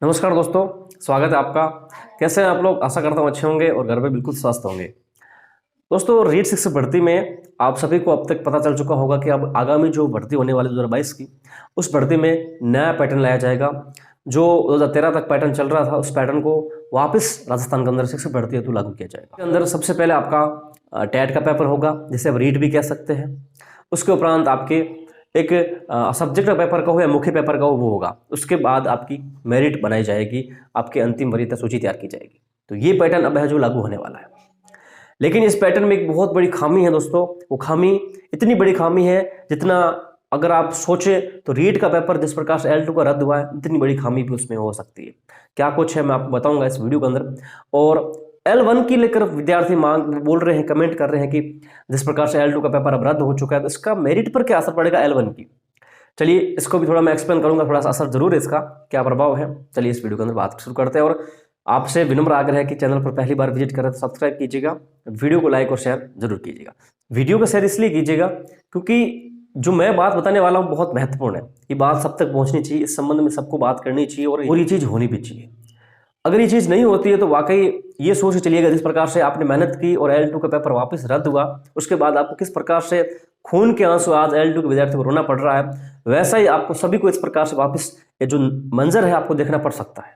नमस्कार दोस्तों, स्वागत है आपका। कैसे हैं आप लोग? आशा करता हूँ अच्छे होंगे और घर पे बिल्कुल स्वस्थ होंगे। दोस्तों, रीट 6 भर्ती में आप सभी को अब तक पता चल चुका होगा कि अब आगामी जो भर्ती होने वाली 2022 की, उस भर्ती में नया पैटर्न लाया जाएगा। जो 2013 तक पैटर्न चल रहा था, उस पैटर्न को वापस राजस्थान के अंदर 6 भर्ती हेतु लागू किया जाएगा। इसके अंदर सबसे पहले आपका टेट का पेपर होगा, जिसे आप रीट भी कह सकते हैं। उसके उपरांत आपके एक सब्जेक्ट का पेपर का हो या मुख्य पेपर का हो, वो होगा। उसके बाद आपकी मेरिट बनाई जाएगी, आपके अंतिम वरीयता सूची तैयार की जाएगी। तो ये पैटर्न अब है जो लागू होने वाला है। लेकिन इस पैटर्न में एक बहुत बड़ी खामी है दोस्तों। वो खामी इतनी बड़ी खामी है जितना अगर आप सोचें तो रीट का पेपर जिस प्रकार से L2 का रद्द हुआ है, इतनी बड़ी खामी भी उसमें हो सकती है। क्या कुछ है मैं आपको बताऊंगा इस वीडियो के अंदर। और L1 की लेकर विद्यार्थी मांग बोल रहे हैं, कमेंट कर रहे हैं कि जिस प्रकार से L2 का पेपर अब रद्द हो चुका है, तो इसका मेरिट पर क्या असर पड़ेगा L1 की। चलिए इसको भी थोड़ा मैं एक्सप्लेन करूंगा, थोड़ा सा असर जरूर है इसका, क्या प्रभाव है। चलिए इस वीडियो के अंदर बात शुरू करते हैं। और आपसे विनम्र आग्रह है कि चैनल पर पहली बार विजिट करें तो सब्सक्राइब कीजिएगा, वीडियो को लाइक और शेयर जरूर कीजिएगा। वीडियो को शेयर इसलिए कीजिएगा क्योंकि जो मैं बात बताने वाला हूँ बहुत महत्वपूर्ण है। ये बात सब तक पहुंचनी चाहिए, इस संबंध में सबको बात करनी चाहिए और ये चीज़ होनी भी चाहिए। अगर ये चीज़ नहीं होती है तो वाकई ये सोच के चलिएगा, जिस प्रकार से आपने मेहनत की और L2 का पेपर वापस रद्द हुआ, उसके बाद आपको किस प्रकार से खून के आंसू आज L2 के विद्यार्थी को रोना पड़ रहा है, वैसा ही आपको सभी को इस प्रकार से वापस ये जो मंजर है आपको देखना पड़ सकता है।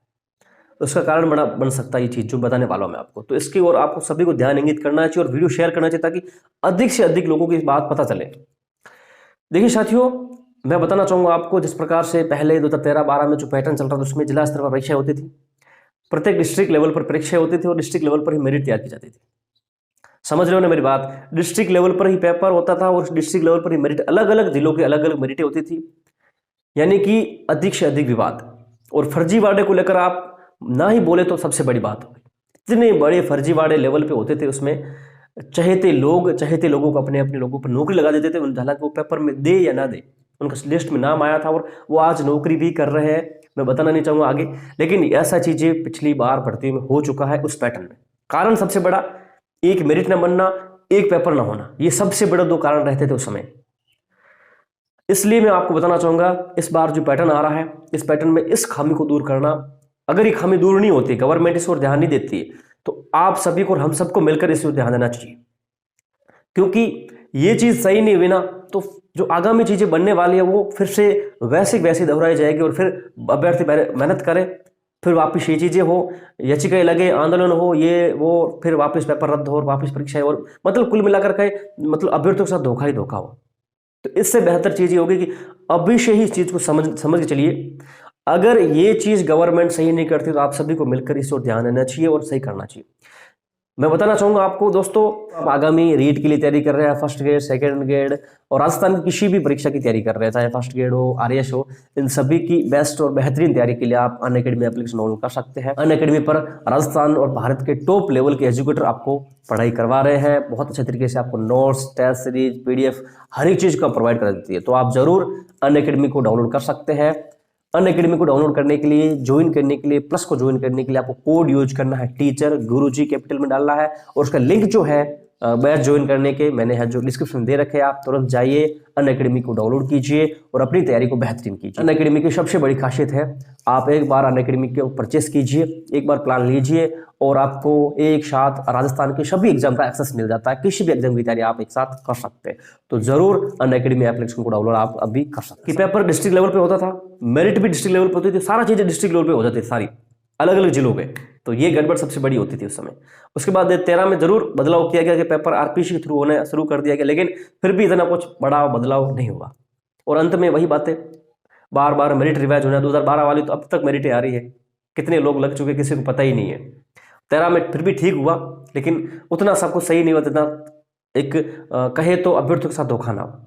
उसका कारण बन सकता है ये चीज़ जो बताने वाला हूं मैं आपको। तो इसकी ओर आपको सभी को ध्यान इंगित करना चाहिए और वीडियो शेयर करना चाहिए ताकि अधिक से अधिक लोगों की बात पता चले। देखिए साथियों, मैं बताना चाहूंगा आपको, जिस प्रकार से पहले 2013-12 में जो पैटर्न चल रहा था उसमें जिला स्तर पर परीक्षाएं होती थी, प्रत्येक डिस्ट्रिक्ट लेवल पर परीक्षाएं होती थी और डिस्ट्रिक्ट लेवल पर ही मेरिट तैयार की जाती थी। समझ रहे हो ना मेरी बात? डिस्ट्रिक्ट लेवल पर ही पेपर होता था और डिस्ट्रिक्ट लेवल पर ही मेरिट, अलग अलग जिलों की अलग अलग मेरिटें होती थी। यानी कि अधिक से अधिक विवाद और फर्जीवाड़े को लेकर आप ना ही बोले तो सबसे बड़ी बात होगी। इतने बड़े फर्जीवाड़े लेवल पे होते थे, उसमें चाहते लोगों को अपने अपने लोगों पर नौकरी लगा देते थे। हालांकि वो पेपर में दे या ना दे, उनका लिस्ट में नाम आया था और वो आज नौकरी भी कर रहे हैं। मैं बताना नहीं चाहूँगा आगे, लेकिन ऐसा चीज़ें पिछली बार भर्ती में हो चुका है उस पैटर्न में। कारण सबसे बड़ा, एक मेरिट न बनना, एक पेपर ना होना, ये सबसे बड़े दो कारण रहते थे उस समय। इसलिए मैं आपको बताना चाहूँगा, इस बार जो पैटर्न आ रहा है, इस पैटर्न में इस खामी को दूर करना, अगर ये खामी दूर नहीं होती, गवर्नमेंट इस ओर ध्यान नहीं देती, तो आप सभी को और हम सबको मिलकर इस ओर ध्यान देना चाहिए। क्योंकि ये चीज़ सही नहीं हुई ना, तो जो आगामी चीज़ें बनने वाली है वो फिर से वैसी दोहराई जाएगी और फिर अभ्यर्थी मेहनत करे, फिर वापस ये चीज़ें हो, याचिकाएं लगे, आंदोलन हो, ये वो, फिर वापस पेपर रद्द हो और वापस परीक्षाएं, और मतलब कुल मिलाकर के मतलब अभ्यर्थियों के साथ धोखा ही धोखा हो। तो इससे बेहतर चीज़ ये होगी कि अभी से ही इस चीज़ को समझ के चलिए। अगर ये चीज़ गवर्नमेंट सही नहीं करती तो आप सभी को मिलकर इस ओर ध्यान देना चाहिए और सही करना चाहिए। मैं बताना चाहूँगा आपको दोस्तों, आप आगामी रीट के लिए तैयारी कर रहे हैं, फर्स्ट ग्रेड, सेकंड ग्रेड और राजस्थान की किसी भी परीक्षा की तैयारी कर रहे हैं, चाहे फर्स्ट ग्रेड हो, आरएएस हो, इन सभी की बेस्ट और बेहतरीन तैयारी के लिए आप अनअकैडमी एप्लीकेशन डाउनलोड कर सकते हैं। अनअकैडमी पर राजस्थान और भारत के टॉप लेवल के एजुकेटर आपको पढ़ाई करवा रहे हैं। बहुत अच्छे तरीके से आपको नोट्स, टेस्ट सीरीज, PDF हर एक चीज़ का प्रोवाइड कर देती है। तो आप जरूर अनअकैडमी को डाउनलोड कर सकते हैं। अनअकैडमी को डाउनलोड करने के लिए, ज्वाइन करने के लिए, प्लस को ज्वाइन करने के लिए आपको कोड यूज करना है, टीचर गुरुजी कैपिटल में डालना है, और उसका लिंक जो है बैच ज्वाइन करने के मैंने है जो डिस्क्रिप्शन दे रखे हैं, आप तुरंत जाइए, अनअकैडमी को डाउनलोड कीजिए और अपनी तैयारी को बेहतरीन कीजिए। अनअकैडमी की सबसे बड़ी खासियत है, आप एक बार अनअकैडमी को परचेस कीजिए, एक बार प्लान लीजिए और आपको एक साथ राजस्थान के सभी एग्जाम का एक्सेस मिल जाता है। किसी भी एग्जाम की तैयारी आप एक साथ कर सकते हैं। तो जरूर अनअकैडमी एप्लीकेशन को डाउनलोड आप अभी कर सकते हैं। कि पेपर डिस्ट्रिक्ट लेवल पे होता था, मेरिट भी डिस्ट्रिक्ट लेवल पे होती थी, सारा चीजें डिस्ट्रिक्ट लेवल पे हो जाती थी, सारी अलग अलग जिलों पे। तो ये गड़बड़ सबसे बड़ी होती थी उस समय। उसके बाद 13 में जरूर बदलाव किया गया कि पेपर RPC के थ्रू होने शुरू कर दिया गया, लेकिन फिर भी इतना कुछ बड़ा बदलाव नहीं हुआ। और अंत में वही बातें, बार बार मेरिट रिवाइज होना। 2012 वाली तो अब तक मेरिटें आ रही है, कितने लोग लग चुके किसी को पता ही नहीं है। 13 में फिर भी ठीक हुआ, लेकिन उतना सब कुछ सही नहीं हुआ जितना एक कहे तो अभ्यर्थियों के साथ धोखा ना हो।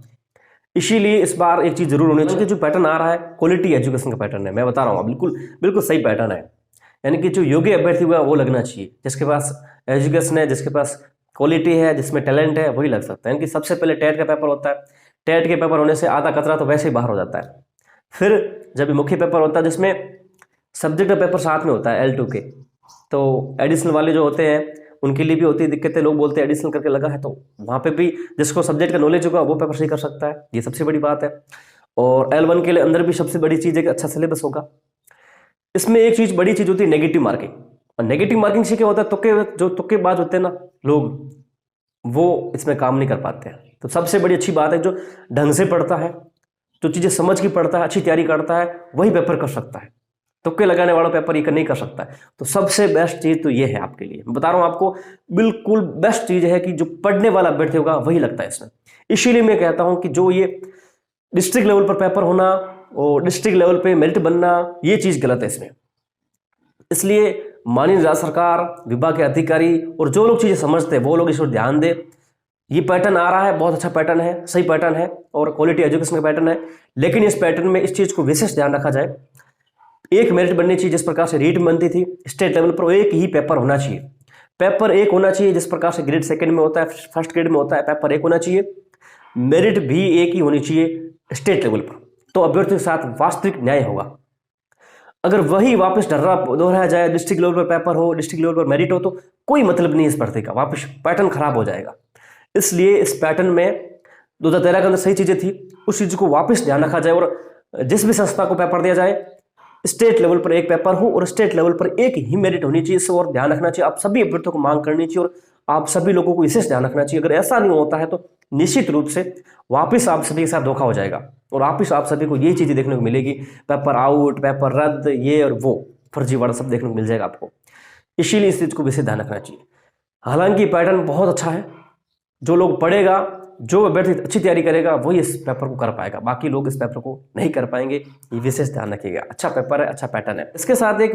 इसीलिए इस बार एक चीज जरूर होनी चाहिए, जो पैटर्न आ रहा है क्वालिटी एजुकेशन का पैटर्न है। मैं बता रहा हूँ, बिल्कुल बिल्कुल सही पैटर्न है। यानी कि जो योग्य अभ्यर्थी हुआ वो लगना चाहिए, जिसके पास एजुकेशन है, जिसके पास क्वालिटी है, जिसमें टैलेंट है, वही लग सकता है। यानी कि सबसे पहले टेट का पेपर होता है, टेट के पेपर होने से आधा कचरा तो वैसे ही बाहर हो जाता है। फिर जब मुख्य पेपर होता है जिसमें सब्जेक्ट का पेपर साथ में होता है L2 के, तो एडिशनल वाले जो होते हैं उनके लिए भी होती है दिक्कतें। लोग बोलते हैं एडिशनल करके लगा है, तो वहाँ पे भी जिसको सब्जेक्ट का नॉलेज होगा वो पेपर सही कर सकता है, ये सबसे बड़ी बात है। और L1 के लिए अंदर भी सबसे बड़ी चीज़ है कि अच्छा सिलेबस होगा। इसमें एक चीज, बड़ी चीज होती है नेगेटिव मार्किंग। और नेगेटिव मार्किंग से क्या होता है, जो तुक्केबाज होते हैं ना लोग, वो इसमें काम नहीं कर पाते हैं। तो सबसे बड़ी अच्छी बात है, जो ढंग से पढ़ता है, जो चीजें समझ के पढ़ता है, अच्छी तैयारी करता है, वही पेपर कर सकता है। तुक्के लगाने वाला पेपर ये नहीं कर सकता है। तो सबसे बेस्ट चीज तो ये है आपके लिए, मैं बता रहा हूं आपको, बिल्कुल बेस्ट चीज है कि जो पढ़ने वाला अभ्यर्थी होगा वही लगता है इसमें। इसीलिए मैं कहता हूं कि जो ये डिस्ट्रिक्ट लेवल पर पेपर होना और डिस्ट्रिक्ट लेवल पे मेरिट बनना, ये चीज गलत है इसमें। इसलिए माननीय राज्य सरकार, विभाग के अधिकारी और जो लोग चीजें समझते हैं वो लोग इस पर ध्यान दे। ये पैटर्न आ रहा है, बहुत अच्छा पैटर्न है, सही पैटर्न है और क्वालिटी एजुकेशन का पैटर्न है। लेकिन इस पैटर्न में इस चीज को विशेष ध्यान रखा जाए, एक मेरिट बननी चाहिए जिस प्रकार से रीट बनती थी स्टेट लेवल पर, एक ही पेपर होना चाहिए। पेपर एक होना चाहिए जिस प्रकार से ग्रेड सेकंड में होता है, फर्स्ट ग्रेड में होता है, पेपर एक होना चाहिए। मेरिट भी एक ही होनी चाहिए स्टेट लेवल पर, तो अभ्यर्थियों के साथ वास्तविक न्याय होगा। अगर वही वापस दोहराया जाए, डिस्ट्रिक्ट लेवल पर पेपर हो, डिस्ट्रिक्ट लेवल पर मेरिट हो, तो कोई मतलब नहीं इस भर्ती का, वापस पैटर्न खराब हो जाएगा। इसलिए इस पैटर्न में 2013 के अंदर सही चीजें थी, उस चीज को वापस ध्यान रखा जाए और जिस भी संस्था को पेपर दिया जाए स्टेट लेवल पर एक पेपर हो और स्टेट लेवल पर एक ही मेरिट होनी चाहिए। इससे और ध्यान रखना चाहिए, आप सभी अभ्यर्थियों को मांग करनी चाहिए और आप सभी लोगों को विशेष ध्यान रखना चाहिए। अगर ऐसा नहीं होता है तो निश्चित रूप से वापस आप सभी के साथ धोखा हो जाएगा और वापस आप सभी को ये चीजें देखने को मिलेगी, पेपर आउट, पेपर रद्द, ये और वो फर्जीवाड़ा सब देखने को मिल जाएगा आपको। इसीलिए इस चीज को विशेष ध्यान रखना चाहिए। हालांकि पैटर्न बहुत अच्छा है, जो लोग पढ़ेगा, जो अभ्यर्थी अच्छी तैयारी करेगा वही इस पेपर को कर पाएगा, बाकी लोग इस पेपर को नहीं कर पाएंगे। ये विशेष ध्यान रखिएगा। अच्छा पेपर है, अच्छा पैटर्न है। इसके साथ एक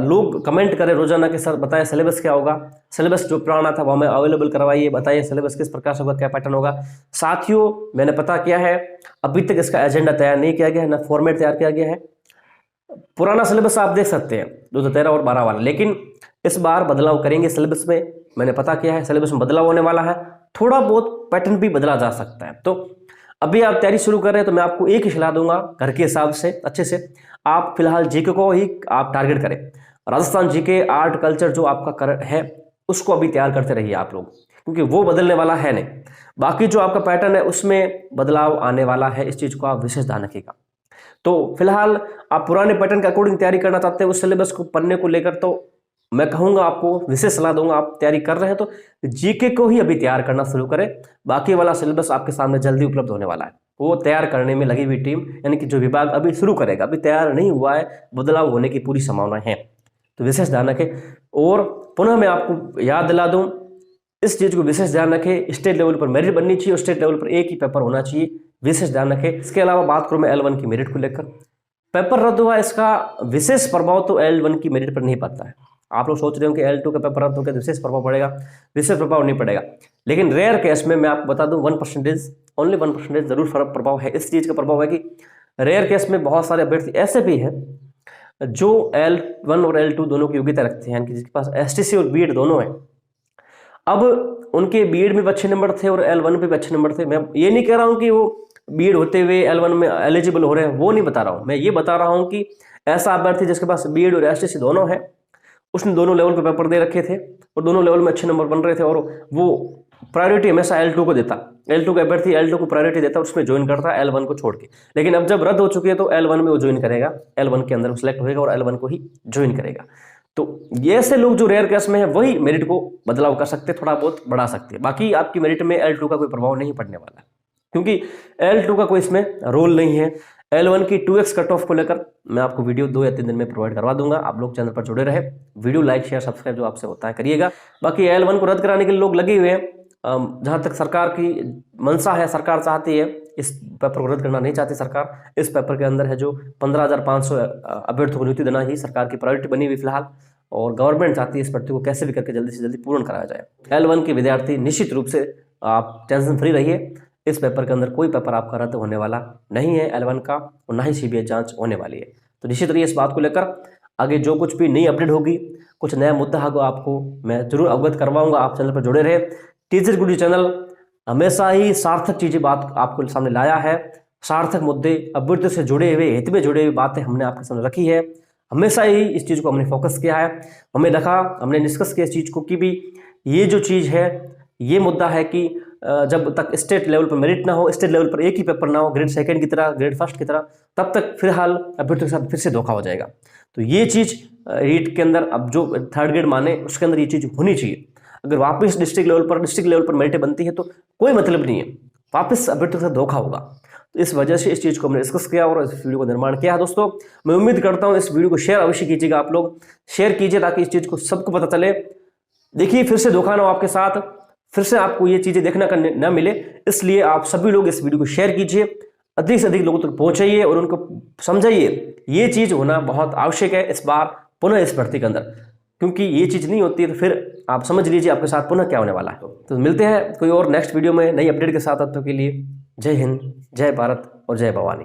लोग कमेंट करें रोजाना के सर बताएं सिलेबस क्या होगा, सिलेबस जो पुराना था वो हमें अवेलेबल करवाइए, बताइए सिलेबस किस प्रकार से होगा, क्या पैटर्न होगा। साथियों मैंने पता किया है, अभी तक इसका एजेंडा तैयार नहीं किया गया है, ना फॉर्मेट तैयार किया गया है। पुराना सिलेबस आप देख सकते हैं 2013 और 12 वाला, लेकिन इस बार बदलाव करेंगे सिलेबस में। मैंने पता किया है सिलेबस में बदलाव होने वाला है, थोड़ा बहुत पैटर्न भी बदला जा सकता है। तो अभी आप तैयारी शुरू कर रहे हैं तो मैं आपको एक ही सलाह दूंगा, घर के हिसाब से अच्छे से आप फिलहाल जीके को ही आप टारगेट करें। राजस्थान जीके, आर्ट, कल्चर जो आपका है उसको अभी तैयार करते रहिए आप लोग, क्योंकि वो बदलने वाला है नहीं। बाकी जो आपका पैटर्न है उसमें बदलाव आने वाला है, इस चीज को आप विशेष ध्यान रखिएगा। तो फिलहाल आप पुराने पैटर्न के अकॉर्डिंग तैयारी करना चाहते हैं उस सिलेबस को पढ़ने को लेकर, तो मैं कहूंगा आपको विशेष सलाह दूंगा, आप तैयारी कर रहे हैं तो जीके को ही अभी तैयार करना शुरू करें। बाकी वाला सिलेबस आपके सामने जल्दी उपलब्ध होने वाला है, वो तैयार करने में लगी हुई टीम, यानी कि जो विभाग अभी शुरू करेगा, अभी तैयार नहीं हुआ है, बदलाव होने की पूरी संभावना है, तो विशेष ध्यान रखें। और पुनः मैं आपको याद दिला दूं, इस चीज को विशेष ध्यान रखें, स्टेट लेवल पर मेरिट बननी चाहिए और स्टेट लेवल पर एक ही पेपर होना चाहिए, विशेष ध्यान रखें। इसके अलावा बात करूं मैं L1 की मेरिट को लेकर, पेपर रद्द हुआ, इसका विशेष प्रभाव तो L1 की मेरिट पर नहीं पड़ता है। आप लोग सोच रहे हो कि L2 का पेपर रद्द हो गया तो विशेष प्रभाव पड़ेगा, विशेष प्रभाव नहीं पड़ेगा। लेकिन रेयर केस में मैं आपको बता दूं 1%, ओनली 1% जरूर फर्क प्रभाव है। इस चीज का प्रभाव है कि रेयर केस में बहुत सारे अभ्यर्थी ऐसे भी हैं जो L1 और L2 दोनों की योग्यता रखते हैं, जिसके पास STC और बीएड दोनों है। अब उनके बीएड में भी अच्छे नंबर थे और L1 पे भी अच्छे नंबर थे। मैं ये नहीं कह रहा हूँ कि वो बीएड होते हुए L1 में एलिजिबल हो रहे हैं, वो नहीं बता रहा हूँ। मैं ये बता रहा हूँ कि ऐसा अभ्यर्थी जिसके पास बीएड और STC दोनों है, उसने दोनों लेवल पे पेपर दे रखे थे और दोनों लेवल में अच्छे नंबर बन रहे थे, और वो प्रायोरिटी हमेशा L2 को देता, L2 का अभ्यर्थी L2 को प्रायोरिटी देता, उसमें ज्वाइन करता L1 को छोड़ के। लेकिन अब जब रद्द हो चुकी है तो L1 में वो ज्वाइन करेगा, L1 के अंदर वो सिलेक्ट होगा और L1 को ही ज्वाइन करेगा। तो ये ऐसे लोग जो रेयर केस में है वही मेरिट को बदलाव कर सकते, थोड़ा बहुत बढ़ा सकते हैं। बाकी आपकी मेरिट में L2 का कोई प्रभाव नहीं पड़ने वाला है, क्योंकि L2 का कोई इसमें रोल नहीं है। L1 की 2x कट ऑफ को लेकर मैं आपको वीडियो 2 या 3 दिन में प्रोवाइड करवा दूंगा। आप लोग चैनल पर जुड़े रहे, वीडियो लाइक शेयर सब्सक्राइब जो आपसे होता है करिएगा। बाकी L1 को रद्द कराने के लिए लोग लगे हुए हैं, जहां तक सरकार की मंशा है, सरकार चाहती है इस पेपर को रद्द करना नहीं चाहती सरकार। इस पेपर के अंदर है जो 15,500 अभ्यर्थियों को नियुक्ति देना ही सरकार की प्रायोरिटी बनी हुई फिलहाल, और गवर्नमेंट चाहती है इस भर्ती को कैसे भी करके जल्दी से जल्दी पूर्ण कराया जाए। L1 के विद्यार्थी निश्चित रूप से आप टेंशन फ्री रहिए, इस पेपर के अंदर कोई पेपर आपका रद्द होने वाला नहीं है L1 का, और ना ही CBI जांच होने वाली है। तो निश्चित रहिए इस बात को लेकर। आगे जो कुछ भी नई अपडेट होगी, कुछ नया मुद्दा होगा, आपको मैं जरूर अवगत करवाऊंगा। आप चैनल पर जुड़े रहे। टीचर गुरु चैनल हमेशा ही सार्थक चीजें बात आपको सामने लाया है, सार्थक मुद्दे, अभ्यर्थियों से जुड़े हुए, हित में जुड़े हुए बातें हमने आपके सामने रखी है। हमेशा ही इस चीज को हमने फोकस किया है। हमने डिस्कस किया इस चीज को कि भी ये जो चीज है, ये मुद्दा है कि जब तक स्टेट लेवल पर मेरिट ना हो, स्टेट लेवल पर एक ही पेपर ना हो, ग्रेड सेकंड की तरह, ग्रेड फर्स्ट की तरह, तब तक फिलहाल अभ्यर्थियों के साथ फिर से धोखा हो जाएगा। तो ये चीज़ रीट के अंदर अब जो थर्ड ग्रेड माने उसके अंदर ये चीज़ होनी चाहिए। अगर वापस डिस्ट्रिक्ट लेवल पर मेरिट बनती है तो कोई मतलब नहीं है, वापस अभ्यर्थियों के साथ धोखा होगा। तो इस वजह से इस चीज़ को हमने डिस्कस किया और इस वीडियो को निर्माण किया है। दोस्तों मैं उम्मीद करता हूँ इस वीडियो को शेयर अवश्य कीजिएगा, आप लोग शेयर कीजिए ताकि इस चीज़ को सबको पता चले। देखिए फिर से धोखा ना हो आपके साथ, फिर से आपको ये चीज़ें देखना का न मिले, इसलिए आप सभी लोग इस वीडियो को शेयर कीजिए, अधिक से अधिक लोगों तक पहुंचाइए और उनको समझाइए ये चीज़ होना बहुत आवश्यक है इस बार पुनः इस भर्ती के अंदर, क्योंकि ये चीज़ नहीं होती है तो फिर आप समझ लीजिए आपके साथ पुनः क्या होने वाला है। तो मिलते हैं कोई और नेक्स्ट वीडियो में नई अपडेट के साथ। तब तक के लिए जय हिंद, जय भारत और जय भवानी।